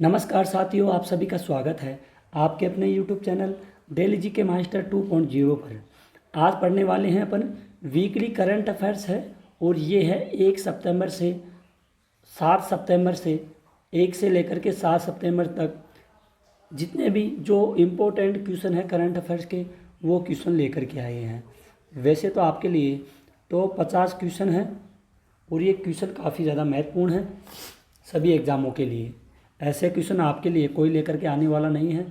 नमस्कार साथियों, आप सभी का स्वागत है आपके अपने YouTube चैनल डेली जी के मास्टर 2.0 पर। आज पढ़ने वाले हैं अपन वीकली करंट अफेयर्स है और ये है 1 सितंबर से 7 सितंबर से 1 से लेकर के 7 सितंबर तक जितने भी जो इम्पोर्टेंट क्वेश्चन है करंट अफेयर्स के वो क्वेश्चन लेकर के आए हैं। वैसे तो आपके लिए तो 50 क्वेश्चन हैं और ये क्वेश्चन काफ़ी ज़्यादा महत्वपूर्ण है सभी एग्ज़ामों के लिए। ऐसे क्वेश्चन आपके लिए कोई लेकर के आने वाला नहीं है।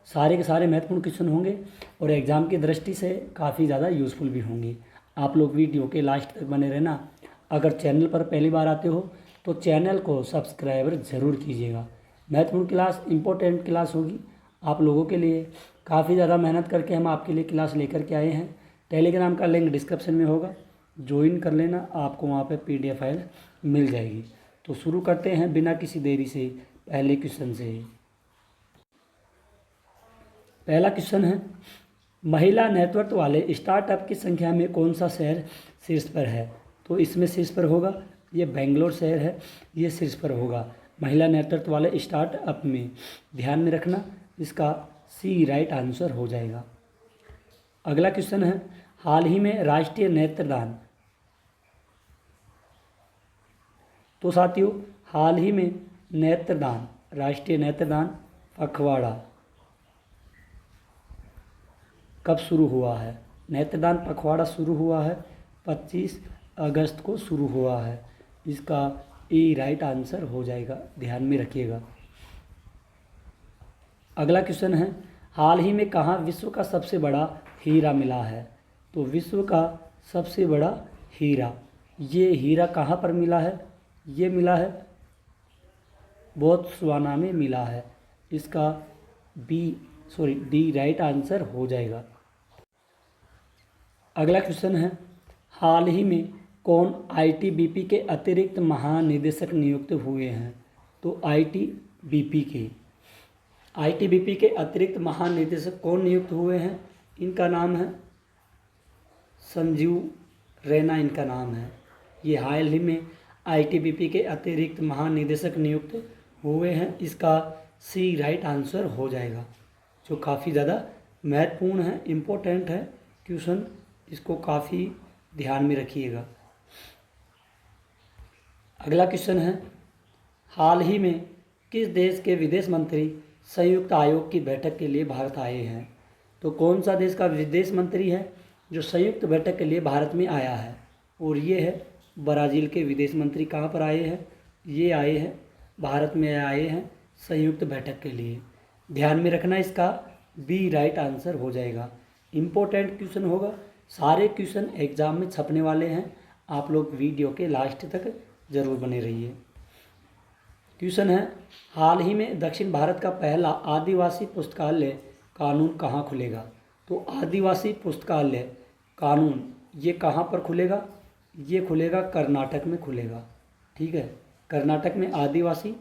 सारे के सारे महत्वपूर्ण क्वेश्चन होंगे और एग्ज़ाम की दृष्टि से काफ़ी ज़्यादा यूज़फुल भी होंगे। आप लोग वीडियो के लास्ट तक बने रहना। अगर चैनल पर पहली बार आते हो तो चैनल को सब्सक्राइबर ज़रूर कीजिएगा। महत्वपूर्ण क्लास, इम्पोर्टेंट क्लास होगी आप लोगों के लिए। काफ़ी ज़्यादा मेहनत करके हम आपके लिए क्लास लेकर के आए हैं। टेलीग्राम का लिंक डिस्क्रिप्शन में होगा, ज्वाइन कर लेना, आपको वहाँ पे PDF फाइल मिल जाएगी। तो शुरू करते हैं बिना किसी देरी से पहले क्वेश्चन से। पहला क्वेश्चन है, महिला नेतृत्व वाले स्टार्टअप की संख्या में कौन सा शहर शीर्ष पर है? तो इसमें शीर्ष पर होगा ये बेंगलोर शहर है, ये शीर्ष पर होगा महिला नेतृत्व वाले स्टार्टअप में। ध्यान में रखना, इसका सी राइट आंसर हो जाएगा। अगला क्वेश्चन है, हाल ही में राष्ट्रीय नेत्रदान। तो साथियों, हाल ही में नेत्रदान, राष्ट्रीय नेत्रदान पखवाड़ा कब शुरू हुआ है? नेत्रदान पखवाड़ा शुरू हुआ है 25 अगस्त को शुरू हुआ है। इसका ए राइट आंसर हो जाएगा, ध्यान में रखिएगा। अगला क्वेश्चन है, हाल ही में कहाँ विश्व का सबसे बड़ा हीरा मिला है? तो विश्व का सबसे बड़ा हीरा, ये हीरा कहाँ पर मिला है? ये मिला है बोत्सवाना में मिला है। इसका डी राइट आंसर हो जाएगा। अगला क्वेश्चन है, हाल ही में कौन ITBP के अतिरिक्त महानिदेशक नियुक्त हुए हैं? तो ITBP के अतिरिक्त महानिदेशक कौन नियुक्त हुए हैं? इनका नाम है संजीव रैना, इनका नाम है। ये हाल ही में ITBP के अतिरिक्त महानिदेशक नियुक्त हुए हैं। इसका सी राइट आंसर हो जाएगा, जो काफ़ी ज़्यादा महत्वपूर्ण है, इम्पोर्टेंट है क्वेश्चन, इसको काफ़ी ध्यान में रखिएगा। अगला क्वेश्चन है, हाल ही में किस देश के विदेश मंत्री संयुक्त आयोग की बैठक के लिए भारत आए हैं? तो कौन सा देश का विदेश मंत्री है जो संयुक्त बैठक के लिए भारत में आया है? और ये है ब्राज़ील के विदेश मंत्री। कहाँ पर आए हैं? ये आए हैं भारत में, आए हैं संयुक्त बैठक के लिए। ध्यान में रखना, इसका बी राइट आंसर हो जाएगा। इम्पोर्टेंट क्वेश्चन होगा, सारे क्वेश्चन एग्जाम में छपने वाले हैं। आप लोग वीडियो के लास्ट तक जरूर बने रहिए। क्वेश्चन है, हाल ही में दक्षिण भारत का पहला आदिवासी पुस्तकालय कानून कहाँ खुलेगा? तो आदिवासी पुस्तकालय कानून ये कहाँ पर खुलेगा? ये खुलेगा कर्नाटक में खुलेगा। ठीक है, कर्नाटक में आदिवासी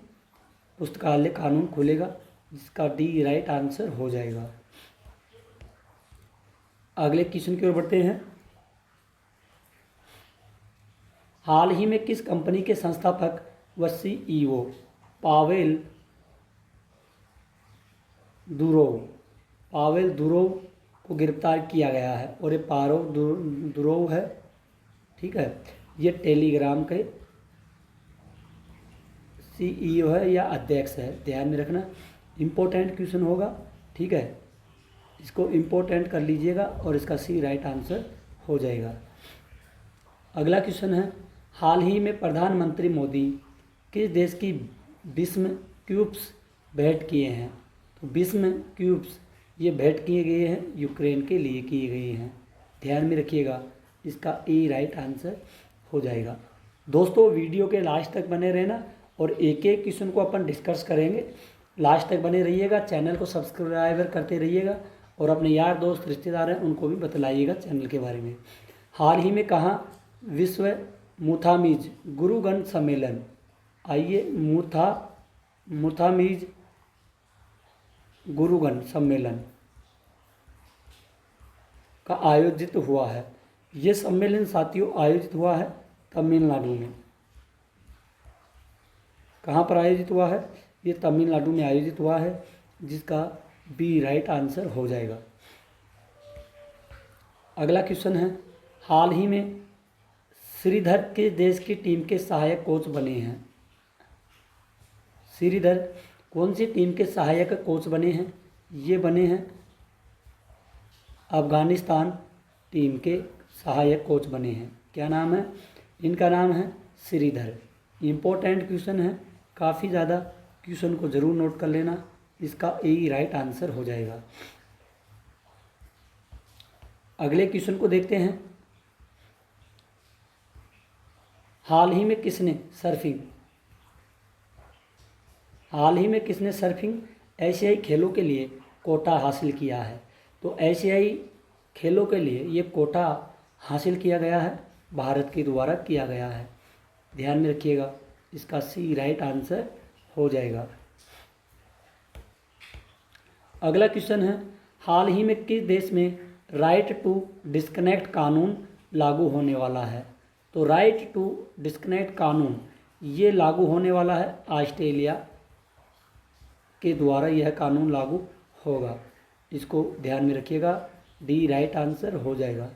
पुस्तकालय कानून खुलेगा। इसका डी राइट आंसर हो जाएगा। अगले क्वेश्चन की ओर बढ़ते हैं, हाल ही में किस कंपनी के संस्थापक व CEO पावेल दुरोव को गिरफ्तार किया गया है? और ये पावेल दुरोव है, ठीक है, ये टेलीग्राम के CEO है या अध्यक्ष है। ध्यान में रखना, इम्पोर्टेंट क्वेश्चन होगा, ठीक है, इसको इम्पोर्टेंट कर लीजिएगा और इसका सी राइट आंसर हो जाएगा। अगला क्वेश्चन है, हाल ही में प्रधानमंत्री मोदी किस देश की विस्म क्यूब्स भेंट किए हैं? तो विस्म क्यूब्स ये भेंट किए गए हैं यूक्रेन के लिए किए गए हैं। ध्यान में रखिएगा, इसका ए राइट आंसर हो जाएगा। दोस्तों, वीडियो के लास्ट तक बने रहना और एक एक क्वेश्चन को अपन डिस्कस करेंगे। लास्ट तक बने रहिएगा, चैनल को सब्सक्राइबर करते रहिएगा और अपने यार दोस्त रिश्तेदार हैं उनको भी बतलाइएगा चैनल के बारे में। हाल ही में कहाँ विश्व मुथामीज गुरुगण सम्मेलन, आइए, मुथामीज गुरुगण सम्मेलन का आयोजित हुआ है? ये सम्मेलन साथियों आयोजित हुआ है तमिलनाडु में। कहाँ पर आयोजित हुआ है? ये तमिलनाडु में आयोजित हुआ है, जिसका बी राइट आंसर हो जाएगा। अगला क्वेश्चन है, हाल ही में श्रीधर किस देश की टीम के सहायक कोच बने हैं? श्रीधर कौन सी टीम के सहायक कोच बने हैं? ये बने हैं अफगानिस्तान टीम के सहायक कोच बने हैं। क्या नाम है इनका? नाम है श्रीधर। इम्पोर्टेंट क्वेश्चन है, काफ़ी ज़्यादा, क्वेश्चन को ज़रूर नोट कर लेना, इसका ए राइट आंसर हो जाएगा। अगले क्वेश्चन को देखते हैं, हाल ही में किसने सर्फिंग एशियाई खेलों के लिए कोटा हासिल किया है? तो एशियाई खेलों के लिए ये कोटा हासिल किया गया है, भारत के द्वारा किया गया है। ध्यान में रखिएगा, इसका सी राइट आंसर हो जाएगा। अगला क्वेश्चन है, हाल ही में किस देश में राइट टू डिस्कनेक्ट कानून लागू होने वाला है? तो राइट टू डिस्कनेक्ट कानून ये लागू होने वाला है ऑस्ट्रेलिया के द्वारा, यह कानून लागू होगा। इसको ध्यान में रखिएगा, डी राइट आंसर हो जाएगा।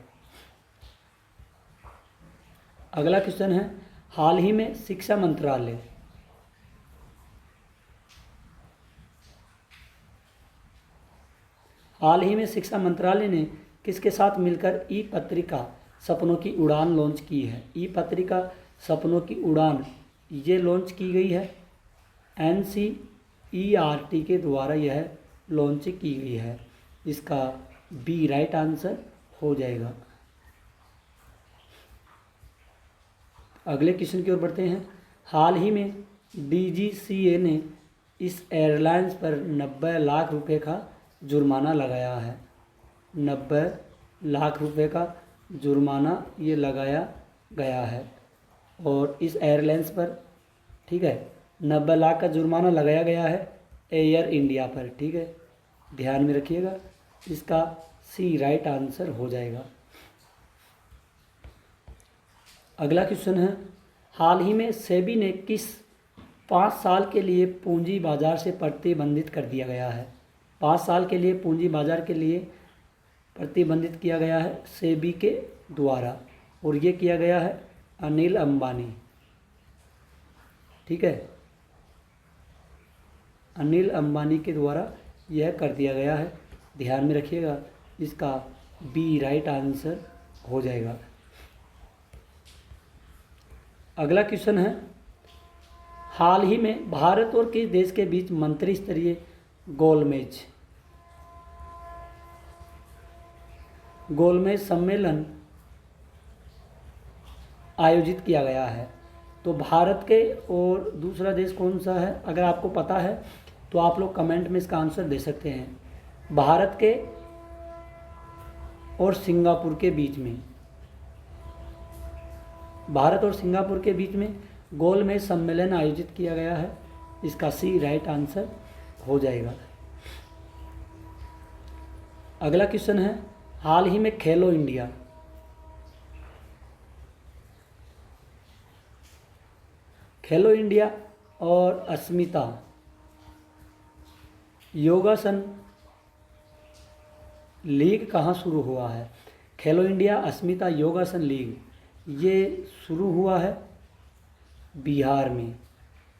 अगला क्वेश्चन है, हाल ही में शिक्षा मंत्रालय ने किसके साथ मिलकर ई पत्रिका सपनों की उड़ान लॉन्च की है? ई पत्रिका सपनों की उड़ान ये लॉन्च की गई है, NCERT के द्वारा यह लॉन्च की गई है। इसका बी राइट आंसर हो जाएगा। अगले क्वेश्चन की ओर बढ़ते हैं, हाल ही में DGCA ने इस एयरलाइंस पर 90 लाख रुपए का जुर्माना लगाया है। 90 लाख रुपए का जुर्माना ये लगाया गया है, और इस एयरलाइंस पर, ठीक है, 90 लाख का जुर्माना लगाया गया है एयर इंडिया पर। ठीक है, ध्यान में रखिएगा, इसका सी राइट आंसर हो जाएगा। अगला क्वेश्चन है, हाल ही में सेबी ने किस 5 साल के लिए पूंजी बाजार से प्रतिबंधित कर दिया गया है? 5 साल के लिए पूंजी बाजार के लिए प्रतिबंधित किया गया है सेबी के द्वारा, और ये किया गया है अनिल अंबानी। ठीक है, अनिल अंबानी के द्वारा यह कर दिया गया है। ध्यान में रखिएगा, इसका बी राइट आंसर हो जाएगा। अगला क्वेश्चन है, हाल ही में भारत और किस देश के बीच मंत्री स्तरीय गोलमेज सम्मेलन आयोजित किया गया है? तो भारत के, और दूसरा देश कौन सा है अगर आपको पता है तो आप लोग कमेंट में इसका आंसर दे सकते हैं। भारत के और सिंगापुर के बीच में, भारत और सिंगापुर के बीच में गोलमेज सम्मेलन आयोजित किया गया है। इसका सी राइट आंसर हो जाएगा। अगला क्वेश्चन है, हाल ही में खेलो इंडिया और अस्मिता योगासन लीग कहाँ शुरू हुआ है? खेलो इंडिया अस्मिता योगासन लीग ये शुरू हुआ है बिहार में।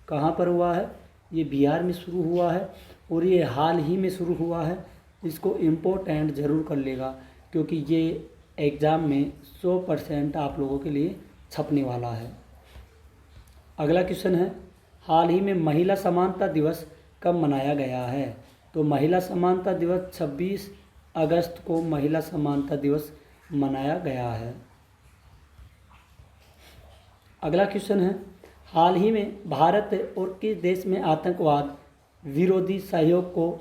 कहाँ पर हुआ है? ये बिहार में शुरू हुआ है, और ये हाल ही में शुरू हुआ है। इसको इम्पोर्टेंट ज़रूर कर लेगा, क्योंकि ये एग्ज़ाम में 100% आप लोगों के लिए छपने वाला है। अगला क्वेश्चन है, हाल ही में महिला समानता दिवस कब मनाया गया है? तो महिला समानता दिवस 26 अगस्त को महिला समानता दिवस मनाया गया है। अगला क्वेश्चन है, हाल ही में भारत और किस देश में आतंकवाद विरोधी सहयोग को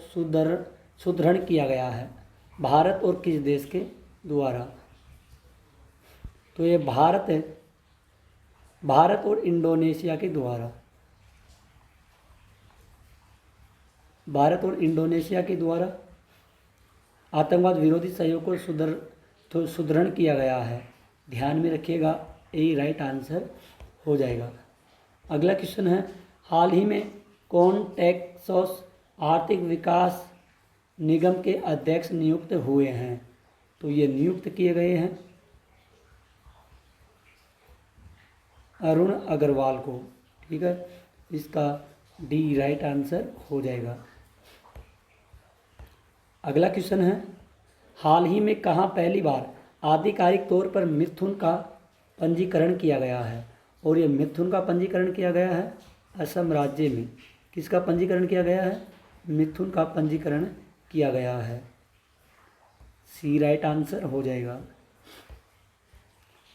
सुदृढ़ किया गया है? भारत और किस देश के द्वारा? तो ये भारत है, भारत और इंडोनेशिया के द्वारा। भारत और इंडोनेशिया के द्वारा आतंकवाद विरोधी सहयोग को सुदृढ़ किया गया है। ध्यान में रखिएगा, यही राइट आंसर हो जाएगा। अगला क्वेश्चन है, हाल ही में कौन टेक्सास आर्थिक विकास निगम के अध्यक्ष नियुक्त हुए हैं? तो ये नियुक्त किए गए हैं अरुण अग्रवाल को। ठीक है, इसका डी राइट आंसर हो जाएगा। अगला क्वेश्चन है, हाल ही में कहाँ पहली बार आधिकारिक तौर पर मिथुन का पंजीकरण किया गया है? और ये मिथुन का पंजीकरण किया गया है असम राज्य में। किसका पंजीकरण किया गया है? मिथुन का पंजीकरण किया गया है। सी राइट आंसर हो जाएगा।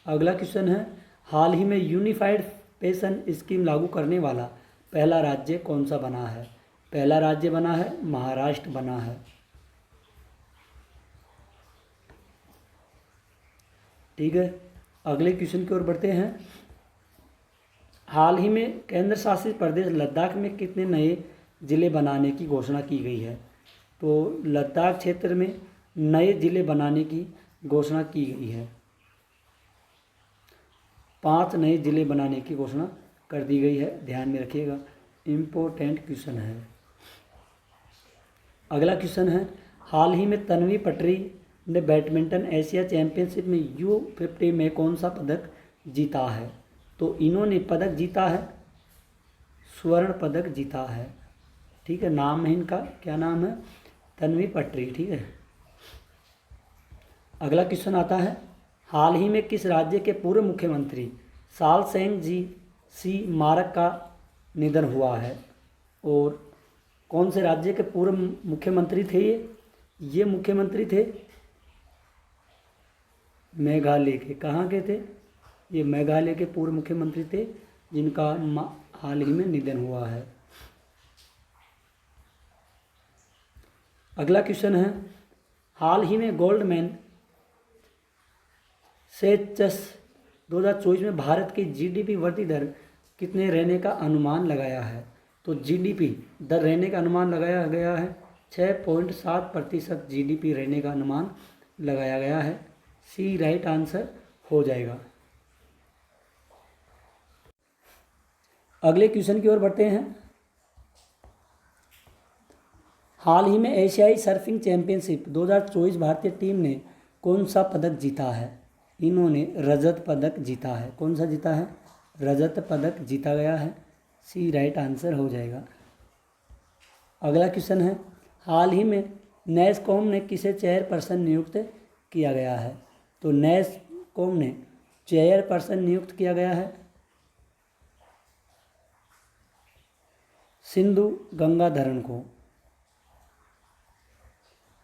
अगला क्वेश्चन है, हाल ही में यूनिफाइड पेंशन स्कीम लागू करने वाला पहला राज्य कौन सा बना है? पहला राज्य बना है महाराष्ट्र बना है। ठीक है, अगले क्वेश्चन की ओर बढ़ते हैं। हाल ही में केंद्र शासित प्रदेश लद्दाख में कितने नए ज़िले बनाने की घोषणा की गई है? तो लद्दाख क्षेत्र में नए ज़िले बनाने की घोषणा की गई है। 5 नए ज़िले बनाने की घोषणा कर दी गई है, ध्यान में रखिएगा, इम्पोर्टेंट क्वेश्चन है। अगला क्वेश्चन है, हाल ही में तन्वी पटरी ने बैडमिंटन एशिया चैंपियनशिप में U50 में कौन सा पदक जीता है? तो इन्होंने पदक जीता है, स्वर्ण पदक जीता है। ठीक है, नाम है इनका, क्या नाम है? तन्वी पटरी। ठीक है, अगला क्वेश्चन आता है, हाल ही में किस राज्य के पूर्व मुख्यमंत्री सालसेंग जी सी मारक का निधन हुआ है? और कौन से राज्य के पूर्व मुख्यमंत्री थे ये मुख्यमंत्री थे मेघालय के। कहाँ के थे? ये मेघालय के पूर्व मुख्यमंत्री थे, जिनका हाल ही में निधन हुआ है। अगला क्वेश्चन है, हाल ही में गोल्डमैन सैचेस 2024 में भारत की जीडीपी वृद्धि दर कितने रहने का अनुमान लगाया है? तो जीडीपी दर रहने का अनुमान लगाया गया है 6.7% जीडीपी रहने का अनुमान लगाया गया है। सी राइट आंसर हो जाएगा। अगले क्वेश्चन की ओर बढ़ते हैं। हाल ही में एशियाई सर्फिंग चैंपियनशिप 2024 भारतीय टीम ने कौन सा पदक जीता है? इन्होंने रजत पदक जीता है। कौन सा जीता है? रजत पदक जीता गया है। सी राइट आंसर हो जाएगा। अगला क्वेश्चन है, हाल ही में नैसकॉम ने किसे चेयरपर्सन नियुक्त किया गया है? तो नैसकॉम ने चेयरपर्सन नियुक्त किया गया है सिंधु गंगाधरन को।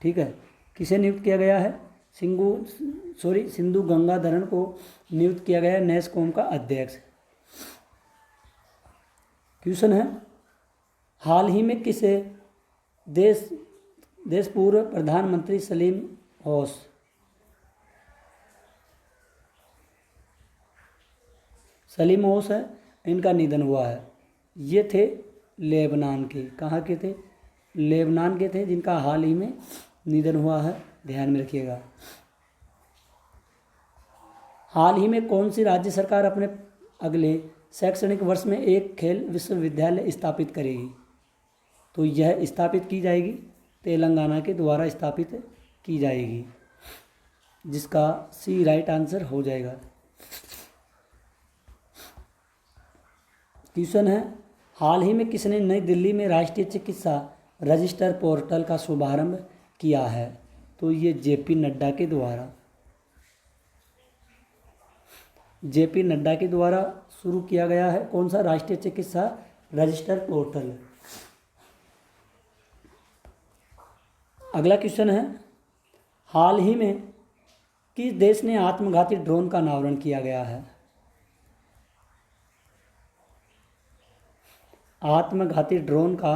ठीक है, किसे नियुक्त किया गया है? सिंधु गंगाधरन को नियुक्त किया गया है नैसकॉम का अध्यक्ष। क्वेश्चन है, हाल ही में किसे देश पूर्व प्रधानमंत्री सलीम ओस है, इनका निधन हुआ है। ये थे लेबनान के। कहाँ के थे? लेबनान के थे, जिनका हाल ही में निधन हुआ है, ध्यान में रखिएगा। हाल ही में कौन सी राज्य सरकार अपने अगले शैक्षणिक वर्ष में एक खेल विश्वविद्यालय स्थापित करेगी? तो यह स्थापित की जाएगी तेलंगाना के द्वारा स्थापित की जाएगी, जिसका सी राइट आंसर हो जाएगा। क्वेश्चन है, हाल ही में किसने नई दिल्ली में राष्ट्रीय चिकित्सा रजिस्टर पोर्टल का शुभारंभ किया है? तो ये जेपी नड्डा के द्वारा शुरू किया गया है। कौन सा? राष्ट्रीय चिकित्सा रजिस्टर पोर्टल। अगला क्वेश्चन है, हाल ही में किस देश ने आत्मघाती ड्रोन का अनावरण किया गया है? आत्मघाती ड्रोन का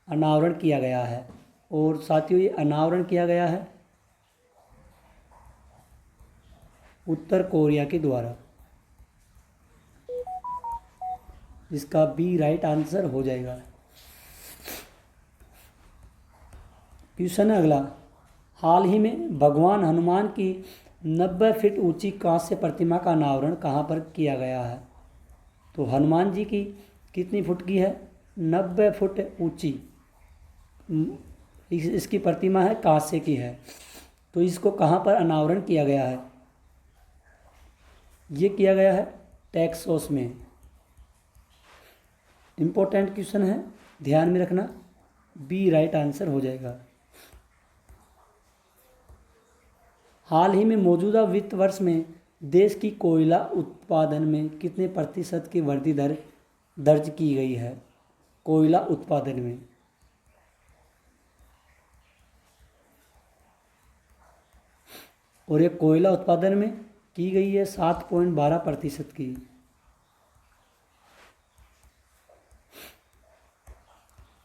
अनावरण किया गया है, और साथियों ये अनावरण किया गया है उत्तर कोरिया के द्वारा, जिसका बी राइट आंसर हो जाएगा। क्वेश्चन है अगला, हाल ही में भगवान हनुमान की 90 फीट ऊंची कांस्य प्रतिमा का अनावरण कहाँ पर किया गया है? तो हनुमान जी की कितनी फुट की है? 90 फुट ऊंची इसकी प्रतिमा है, कांसे की है। तो इसको कहाँ पर अनावरण किया गया है? ये किया गया है टेक्सास में। इम्पोर्टेंट क्वेश्चन है, ध्यान में रखना, बी राइट आंसर हो जाएगा। हाल ही में मौजूदा वित्त वर्ष में देश की कोयला उत्पादन में कितने प्रतिशत की वृद्धि दर दर्ज की गई है? कोयला उत्पादन में और ये कोयला उत्पादन में की गई है 7.12% की।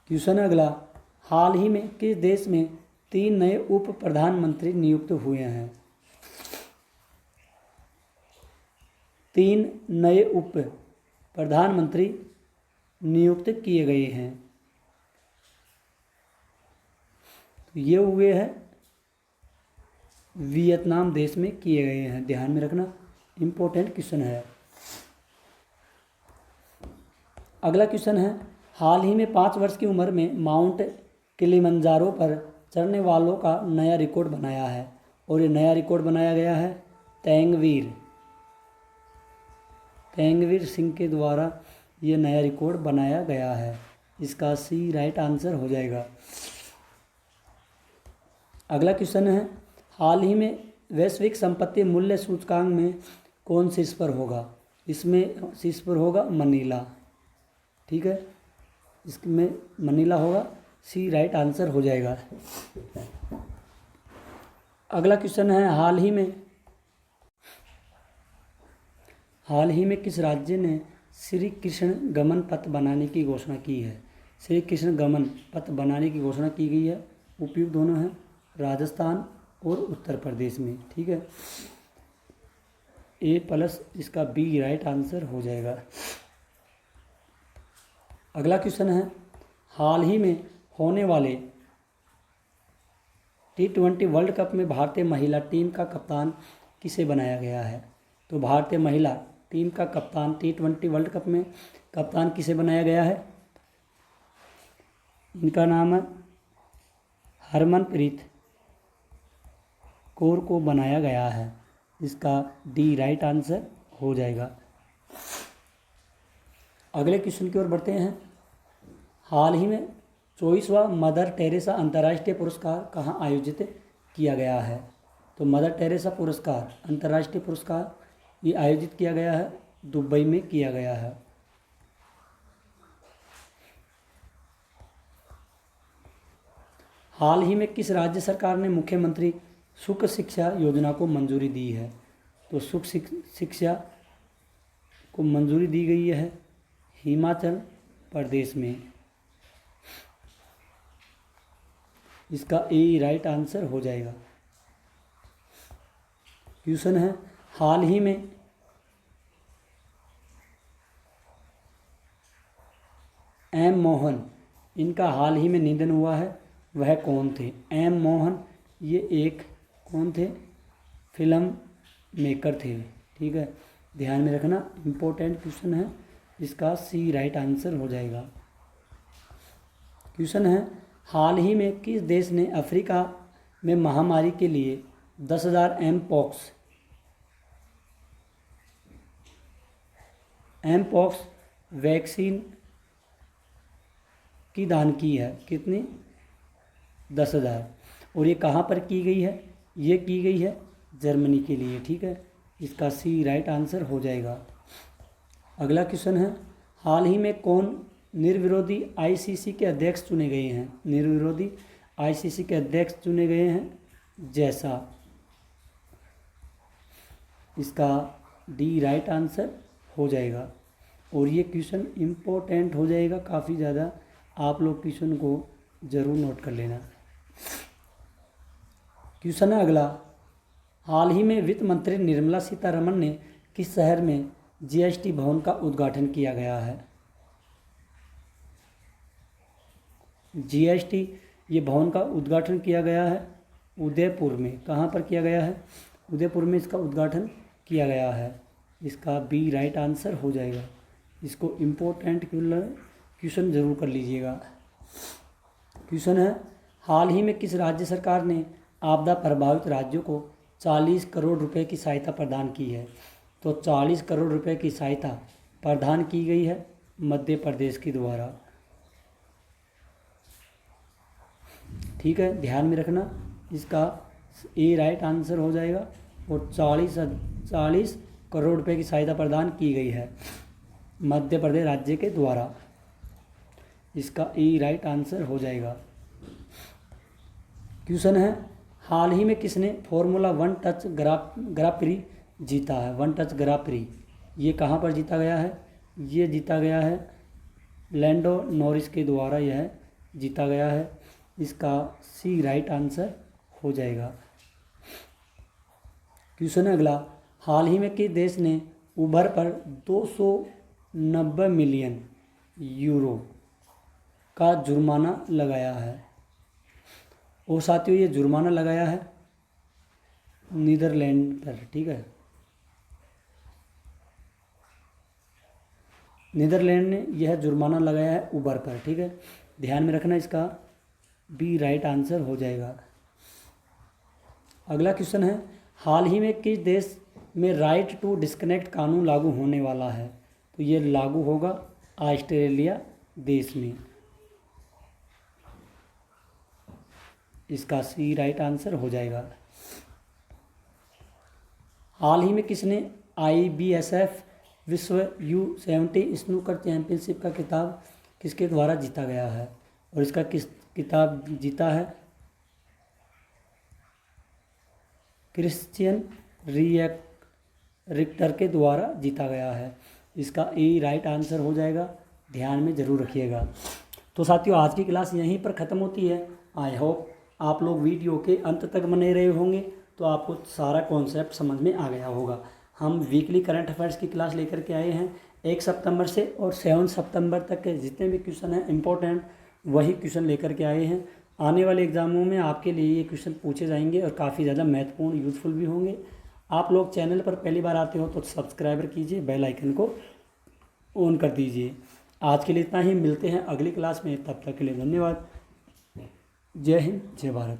क्वेश्चन अगला, हाल ही में किस देश में 3 नए उप प्रधानमंत्री नियुक्त हुए हैं? 3 नए उप प्रधानमंत्री नियुक्त किए गए हैं। तो ये हुए हैं वियतनाम देश में किए गए हैं, ध्यान में रखना, इम्पोर्टेंट क्वेश्चन है। अगला क्वेश्चन है, हाल ही में 5 वर्ष की उम्र में माउंट किलिमंजारो पर चढ़ने वालों का नया रिकॉर्ड बनाया है, और ये नया रिकॉर्ड बनाया गया है तेंगवीर सिंह के द्वारा ये नया रिकॉर्ड बनाया गया है। इसका सी राइट आंसर हो जाएगा। अगला क्वेश्चन है, हाल ही में वैश्विक संपत्ति मूल्य सूचकांक में कौन शीर्ष पर होगा? इसमें शीर्ष पर होगा मनीला, ठीक है, इसमें मनीला होगा, सी राइट आंसर हो जाएगा। अगला क्वेश्चन है, हाल ही में किस राज्य ने श्री कृष्ण गमन पथ बनाने की घोषणा की है? श्री कृष्ण गमन पथ बनाने की घोषणा की गई है, उपयुक्त दोनों हैं, राजस्थान और उत्तर प्रदेश में, ठीक है, A+ इसका बी राइट आंसर हो जाएगा। अगला क्वेश्चन है, हाल ही में होने वाले T20 वर्ल्ड कप में भारतीय महिला टीम का कप्तान किसे बनाया गया है? तो भारतीय महिला टीम का कप्तान T20 वर्ल्ड कप में कप्तान किसे बनाया गया है? इनका नाम है हरमनप्रीत कौर को बनाया गया है। इसका डी राइट आंसर हो जाएगा। अगले क्वेश्चन की ओर बढ़ते हैं। हाल ही में 24वां मदर टेरेसा अंतर्राष्ट्रीय पुरस्कार कहाँ आयोजित किया गया है? तो मदर टेरेसा पुरस्कार, अंतर्राष्ट्रीय पुरस्कार, ये आयोजित किया गया है, दुबई में किया गया है। हाल ही में किस राज्य सरकार ने मुख्यमंत्री सुख शिक्षा योजना को मंजूरी दी है? तो सुख शिक्षा को मंजूरी दी गई है हिमाचल प्रदेश में। इसका ए राइट आंसर हो जाएगा। क्वेश्चन है, हाल ही में एम मोहन, इनका हाल ही में निधन हुआ है, वह कौन थे? एम मोहन ये एक कौन थे? फिल्म मेकर थे, ठीक है, ध्यान में रखना, इम्पोर्टेंट क्वेश्चन है, इसका सी राइट आंसर हो जाएगा। क्वेश्चन है, हाल ही में किस देश ने अफ्रीका में महामारी के लिए 10,000 एमपॉक्स वैक्सीन की दान की है? कितनी? 10,000। और ये कहाँ पर की गई है? ये की गई है जर्मनी के लिए, ठीक है, इसका सी राइट आंसर हो जाएगा। अगला क्वेश्चन है, हाल ही में कौन निर्विरोधी आईसीसी के अध्यक्ष चुने गए हैं? निर्विरोधी आईसीसी के अध्यक्ष चुने गए हैं जैसा, इसका डी राइट आंसर हो जाएगा। और ये क्वेश्चन इम्पोर्टेंट हो जाएगा काफ़ी ज़्यादा, आप लोग क्वेश्चन को ज़रूर नोट कर लेना। क्वेश्चन है अगला, हाल ही में वित्त मंत्री निर्मला सीतारमण ने किस शहर में जीएसटी भवन का उद्घाटन किया गया है? जीएसटी ये भवन का उद्घाटन किया गया है उदयपुर में। कहाँ पर किया गया है? उदयपुर में इसका उद्घाटन किया गया है, इसका बी राइट आंसर हो जाएगा। इसको इम्पोर्टेंट क्वेश्चन ज़रूर कर लीजिएगा। क्वेश्चन है, हाल ही में किस राज्य सरकार ने आपदा प्रभावित राज्यों को 40 करोड़ रुपए की सहायता प्रदान की है? तो 40 करोड़ रुपए की सहायता प्रदान की गई है मध्य प्रदेश के द्वारा। ठीक है, ध्यान में रखना, इसका ए राइट आंसर हो जाएगा। और 40 करोड़ रुपए की सहायता प्रदान की गई है मध्य प्रदेश राज्य के द्वारा, इसका ए राइट आंसर हो जाएगा। क्वेश्चन है, हाल ही में किसने फॉर्मूला 1 टच ग्रा प्री जीता है? 1 टच ग्रा प्री ये कहाँ पर जीता गया है? ये जीता गया है लैंडो नॉरिस के द्वारा, यह जीता गया है, इसका सी राइट आंसर हो जाएगा। क्वेश्चन है अगला, हाल ही में किस देश ने उबर पर 290 मिलियन यूरो का जुर्माना लगाया है? और साथियों ये जुर्माना लगाया है नीदरलैंड पर। ठीक है, नीदरलैंड ने यह जुर्माना लगाया है उबर पर। ठीक है, ध्यान में रखना, इसका बी राइट आंसर हो जाएगा। अगला क्वेश्चन है, हाल ही में किस देश में राइट टू डिस्कनेक्ट कानून लागू होने वाला है? तो ये लागू होगा ऑस्ट्रेलिया देश में, इसका सी राइट आंसर हो जाएगा। हाल ही में किसने IBSF विश्व U70 स्नूकर चैंपियनशिप का खिताब किसके द्वारा जीता गया है? और इसका किस खिताब जीता है? क्रिश्चियन रिक्टर के द्वारा जीता गया है, इसका ए राइट आंसर हो जाएगा। ध्यान में ज़रूर रखिएगा। तो साथियों आज की क्लास यहीं पर ख़त्म होती है। आई होप आप लोग वीडियो के अंत तक बने रहे होंगे तो आपको सारा कॉन्सेप्ट समझ में आ गया होगा। हम वीकली करंट अफेयर्स की क्लास लेकर के आए हैं 1 सितंबर से, और 7 सितंबर तक के जितने भी क्वेश्चन हैं इंपॉर्टेंट वही क्वेश्चन लेकर के आए हैं। आने वाले एग्ज़ामों में आपके लिए ये क्वेश्चन पूछे जाएंगे और काफ़ी ज़्यादा महत्वपूर्ण यूज़फुल भी होंगे। आप लोग चैनल पर पहली बार आते हो तो सब्सक्राइबर कीजिए, बेल आइकन को ऑन कर दीजिए। आज के लिए इतना ही, मिलते हैं अगली क्लास में, तब तक के लिए धन्यवाद। जय हिंद, जय भारत।